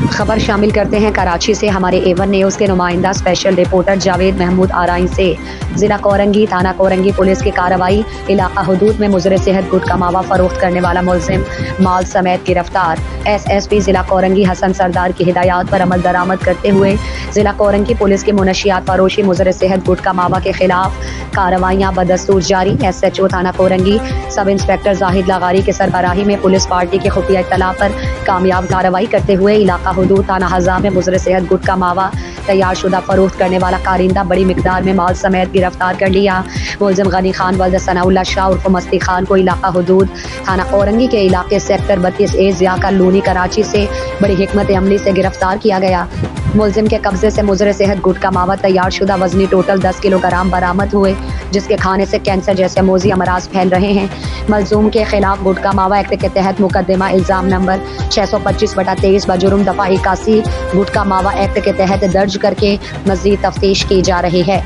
खबर शामिल करते हैं कराची से। हमारे A1 न्यूज़ के नुमाइंदा स्पेशल रिपोर्टर जावेद महमूद आराइन से। जिला कोरंगी थाना कोरंगी पुलिस की कार्रवाई। इलाका हदूद में मुजरे सेहत गुटखा मावा फरोख्त करने वाला मुलजिम माल समेत गिरफ्तार। SSP जिला कोरंगी हसन सरदार की हिदायत पर अमल दरामद करते हुए जिला कोरंगी पुलिस की मुनशियात फरोशी मुजरे सेहत गुटखा मावा के खिलाफ कार्रवाइयाँ बदस्तूर जारी। SHO थाना कोरंगी सब इंस्पेक्टर जाहिद लगारी के सरबराही में पुलिस पार्टी की खुफिया इत्तला पर कामयाब कार्रवाई करते हुए इलाका हदूद थाना हज़ा में मुजरे सेहत गुटखा मावा तैयार शुदा फरोख्त करने वाला कारिंदा बड़ी मिकदार में माल समेत गिरफ्तार कर लिया। मुलजिम गनी खान वल्द सनाउल्लाह शाह उर्फ मस्ती खान को इलाका हदूद थाना कोरंगी के इलाके sector 32A Zia colony Karachi से बड़ी हिकमत अमली से गिरफ्तार किया गया। मुलजिम के कब्जे से मुजरे सेहत गुटखा मावा तैयार शुदा वजनी टोटल 10 किलोग्राम बरामद हुए, जिसके खाने से कैंसर जैसे मोजी अमराज फैल रहे हैं। मलजूम के खिलाफ गुटखा मावा एक्ट के तहत मुकदमा इल्जाम नंबर 625/23 बजुर्म दफा 81 गुटखा मावा एक्ट के तहत दर्ज करके मजीद तफ्तीश की जा रही है।